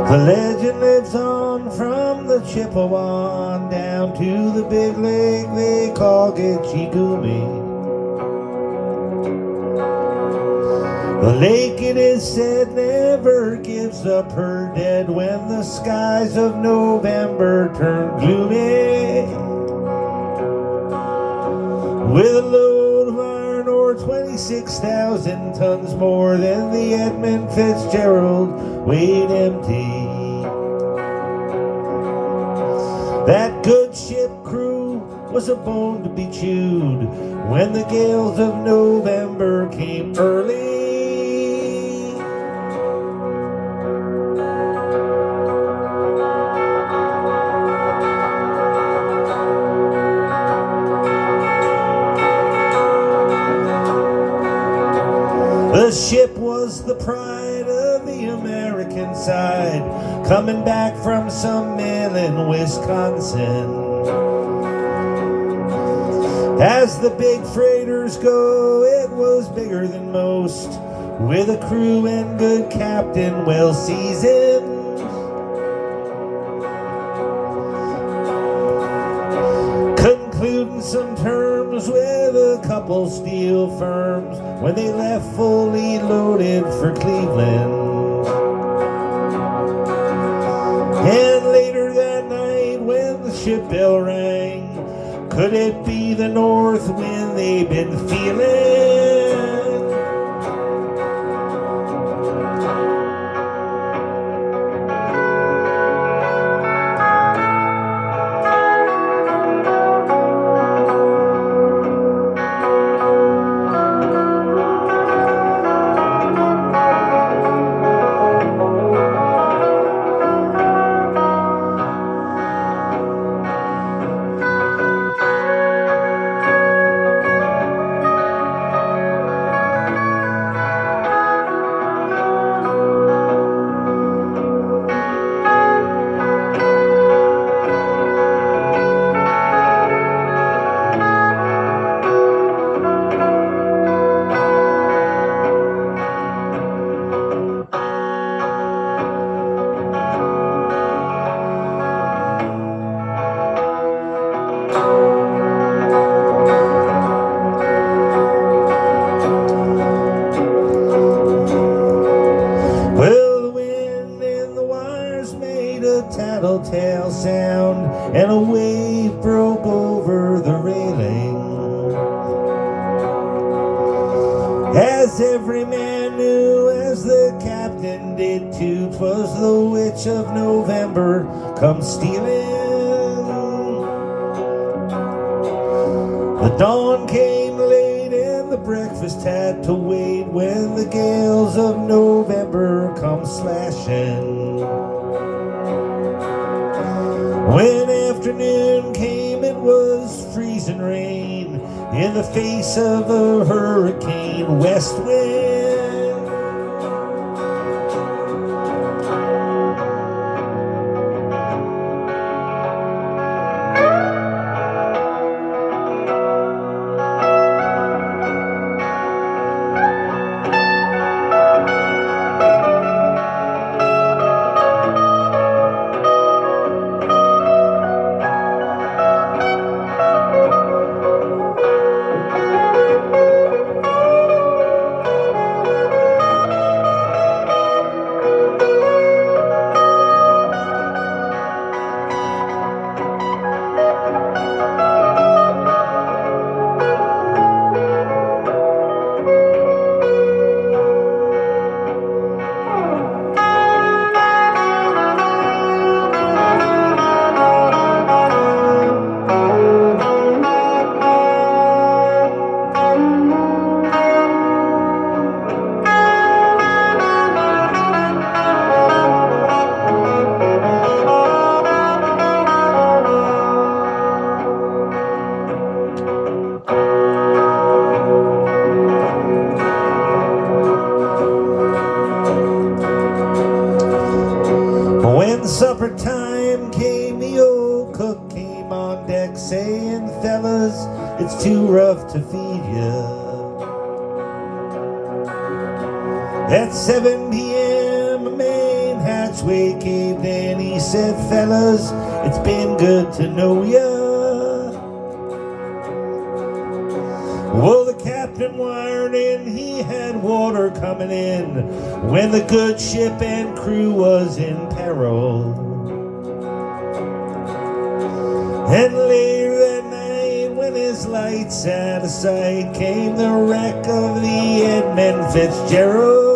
The legend lives on from the Chippewa down to the big lake they call Gitchigumi. The lake, it is said, never gives up her dead when the skies of November turn gloomy. With a load of iron ore 26,000 tons more than the Edmund Fitzgerald weighed empty. That good ship crew was a bone to be chewed when the gales of November came early. The ship was the pride of the American side, coming back from some mill in Wisconsin. As the big freighters go, it was bigger than most, with a crew and good captain well seasoned. Concluding some terms with a couple steel firms when they left fully loaded for Cleveland. And later that night when the ship bell rang, could it be the north wind they've been feeling? Tattletale sound, and a wave broke over the railing. As every man knew, as the captain did too, 'twas the witch of November come stealing. The dawn came late and the breakfast had to wait when the gales of November come slashing. When afternoon came, it was freezing rain in the face of a hurricane west wind. Supper time came, the old cook came on deck saying, fellas, it's too rough to feed ya. At 7 p.m. a main hatchway caved in. He said, fellas, it's been good to know ya. Well, the captain wired in, he had water coming in when the good ship and crew was in peril. And later that night, when his lights out of sight, came the wreck of the Edmund Fitzgerald.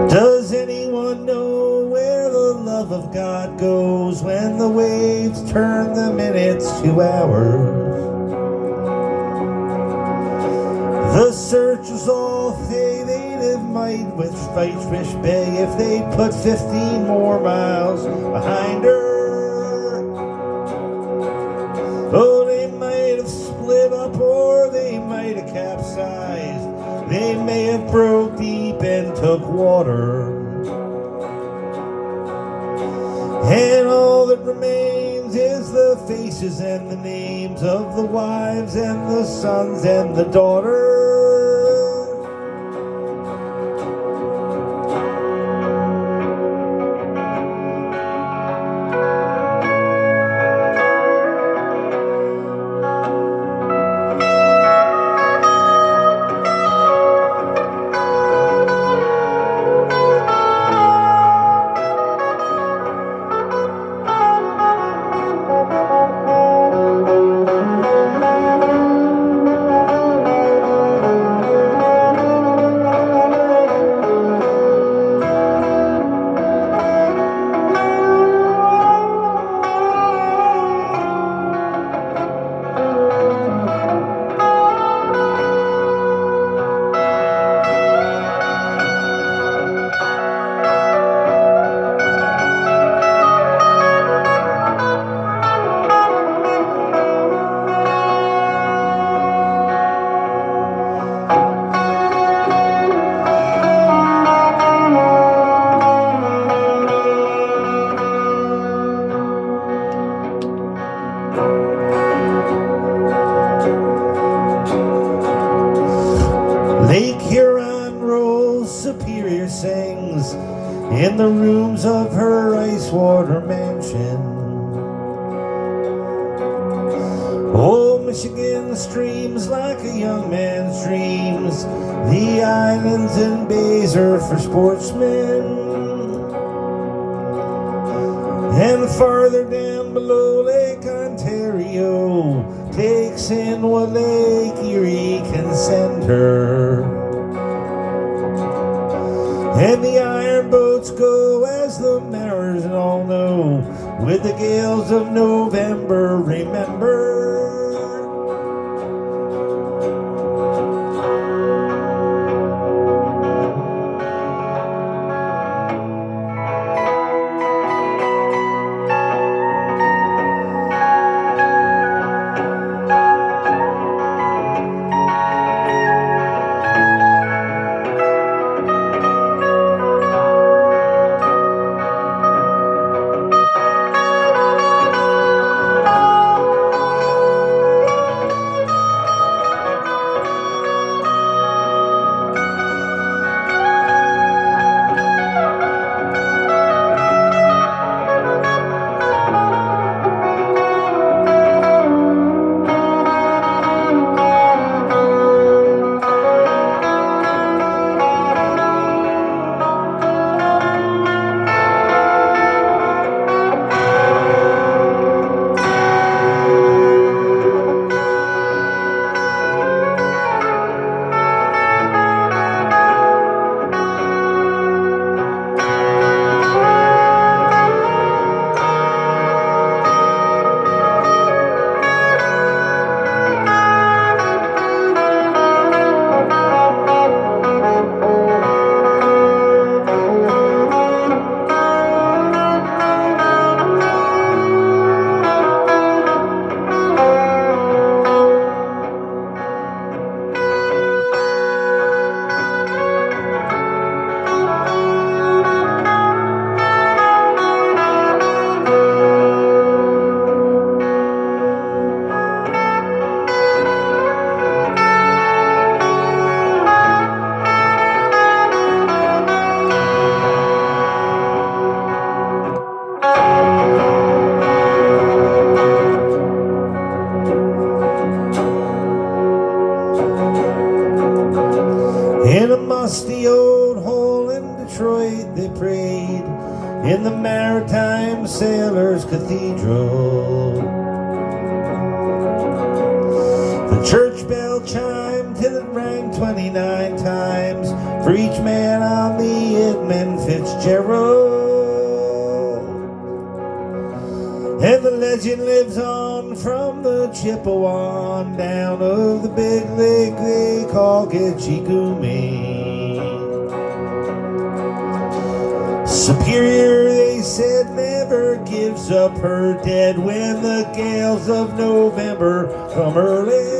Does anyone know where the love of God goes when the waves turn the minutes to hours? The searchers all say they'd have might with Fitzfish Bay if they put 15 more miles behind her. Oh, they might have split up or they might have capsized. They may have broke deep and took water. And all that remains is the faces and the names of the wives and the sons and the daughters. Lake Huron rolls, Superior sings in the rooms of her ice-water mansion. Old Michigan streams like a young man's dreams. The islands and bays are for sportsmen. And farther down below, Lake Ontario takes in what Lake Erie can send her. And the iron boats go, as the mariners all know, with the gales of November, remember. In a musty old hole in Detroit they prayed, in the Maritime Sailors' Cathedral. The church bell chimed till it rang 29 times for each man on the Edmund Fitzgerald. And the legend lives on from the Chippewa down of the big lake they call Gitchigumi. Superior, they said, never gives up her dead when the gales of November come early.